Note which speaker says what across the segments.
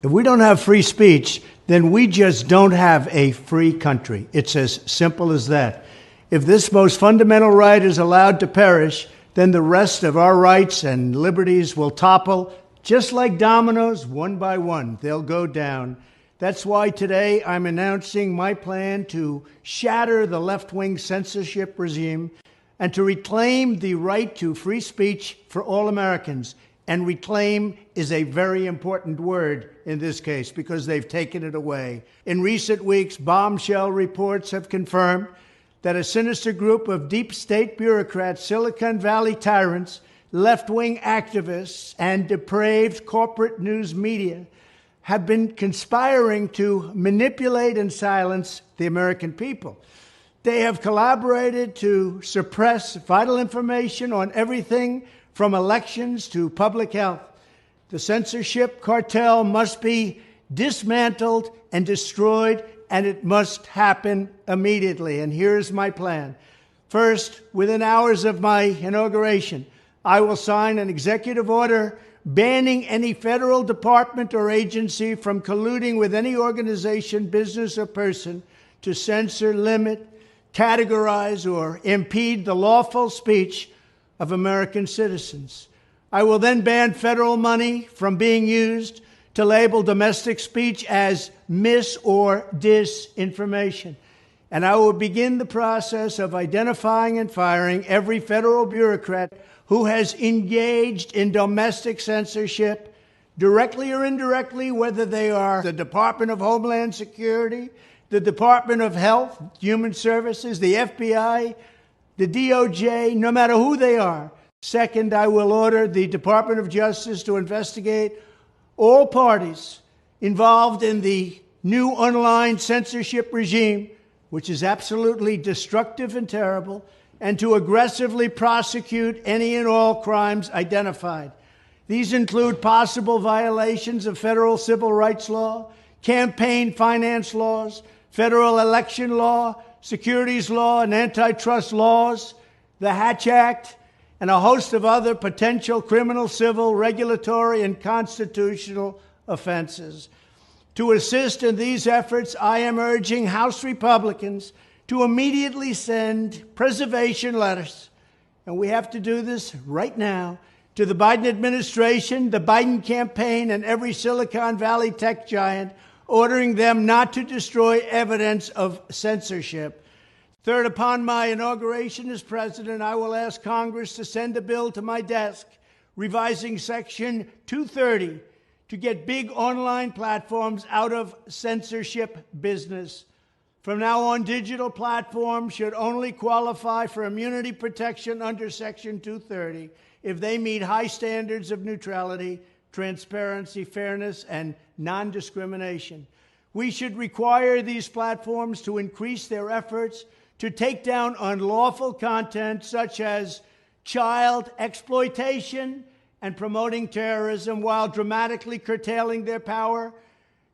Speaker 1: If we don't have free speech, then we just don't have a free country. It's as simple as that. If this most fundamental right is allowed to perish, then the rest of our rights and liberties will topple, just like dominoes, one by one. They'll go down. That's why today I'm announcing my plan to shatter the left-wing censorship regime and to reclaim the right to free speech for all Americans. And reclaim is a very important word in this case because they've taken it away. In recent weeks, bombshell reports have confirmed that a sinister group of deep state bureaucrats, Silicon Valley tyrants, left-wing activists, and depraved corporate news media have been conspiring to manipulate and silence the American people. They have collaborated to suppress vital information on everything from elections to public health. The censorship cartel must be dismantled and destroyed, and it must happen immediately. And here's my plan. First, within hours of my inauguration, I will sign an executive order banning any federal department or agency from colluding with any organization, business, or person to censor, limit, categorize, or impede the lawful speech of American citizens. I will then ban federal money from being used to label domestic speech as mis- or disinformation. And I will begin the process of identifying and firing every federal bureaucrat who has engaged in domestic censorship, directly or indirectly, whether they are the Department of Homeland Security, the Department of Health, Human Services, the FBI, the DOJ, no matter who they are. Second, I will order the Department of Justice to investigate all parties involved in the new online censorship regime, which is absolutely destructive and terrible, and to aggressively prosecute any and all crimes identified. These include possible violations of federal civil rights law, campaign finance laws, federal election law, securities law, and antitrust laws, the Hatch Act, and a host of other potential criminal, civil, regulatory, and constitutional offenses. To assist in these efforts, I am urging House Republicans to immediately send preservation letters, and we have to do this right now, to the Biden administration, the Biden campaign, and every Silicon Valley tech giant, ordering them not to destroy evidence of censorship. Third, upon my inauguration as president, I will ask Congress to send a bill to my desk revising Section 230 to get big online platforms out of censorship business. From now on, digital platforms should only qualify for immunity protection under Section 230 if they meet high standards of neutrality, transparency, fairness, and non-discrimination. We should require these platforms to increase their efforts to take down unlawful content such as child exploitation and promoting terrorism, while dramatically curtailing their power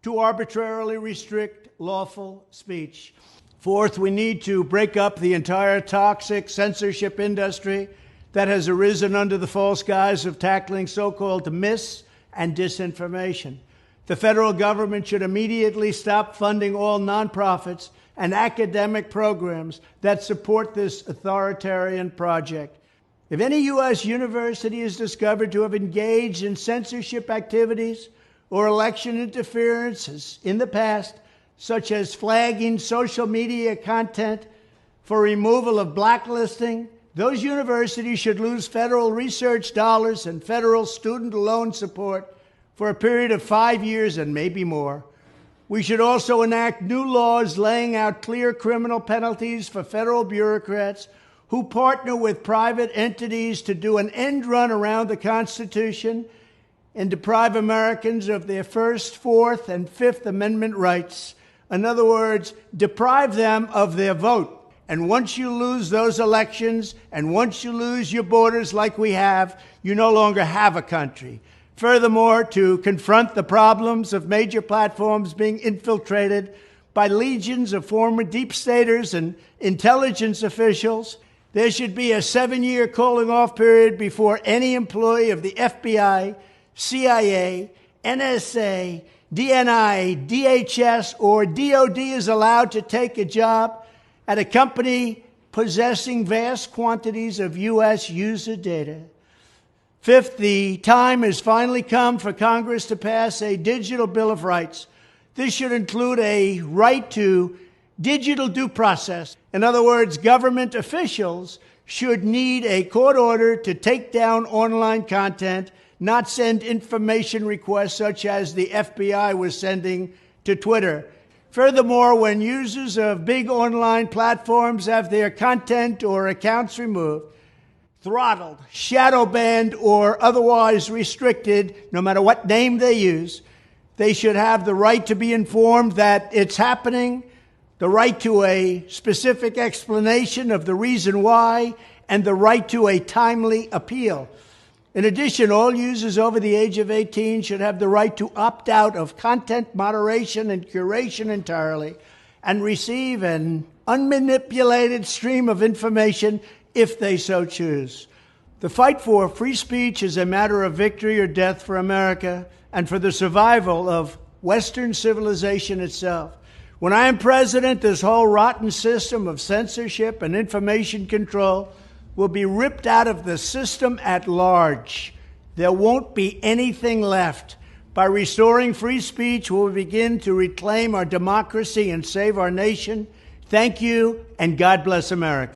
Speaker 1: to arbitrarily restrict lawful speech. Fourth, we need to break up the entire toxic censorship industry that has arisen under the false guise of tackling so-called mis- and disinformation. The federal government should immediately stop funding all nonprofits and academic programs that support this authoritarian project. If any U.S. university is discovered to have engaged in censorship activities or election interferences in the past, such as flagging social media content for removal of blacklisting, those universities should lose federal research dollars and federal student loan support for a period of 5 years and maybe more. We should also enact new laws laying out clear criminal penalties for federal bureaucrats who partner with private entities to do an end run around the Constitution and deprive Americans of their First, Fourth, and Fifth Amendment rights. In other words, deprive them of their vote. And once you lose those elections, and once you lose your borders like we have, you no longer have a country. Furthermore, to confront the problems of major platforms being infiltrated by legions of former deep staters and intelligence officials, there should be a 7-year cooling-off period before any employee of the FBI, CIA, NSA, DNI, DHS, or DOD is allowed to take a job at a company possessing vast quantities of U.S. user data. Fifth, the time has finally come for Congress to pass a digital Bill of Rights. This should include a right to digital due process. In other words, government officials should need a court order to take down online content, not send information requests such as the FBI was sending to Twitter. Furthermore, when users of big online platforms have their content or accounts removed, throttled, shadow banned, or otherwise restricted, no matter what name they use, they should have the right to be informed that it's happening, the right to a specific explanation of the reason why, and the right to a timely appeal. In addition, all users over the age of 18 should have the right to opt out of content moderation and curation entirely and receive an unmanipulated stream of information if they so choose. The fight for free speech is a matter of victory or death for America and for the survival of Western civilization itself. When I am president, this whole rotten system of censorship and information control will be ripped out of the system at large. There won't be anything left. By restoring free speech, we'll begin to reclaim our democracy and save our nation. Thank you, and God bless America.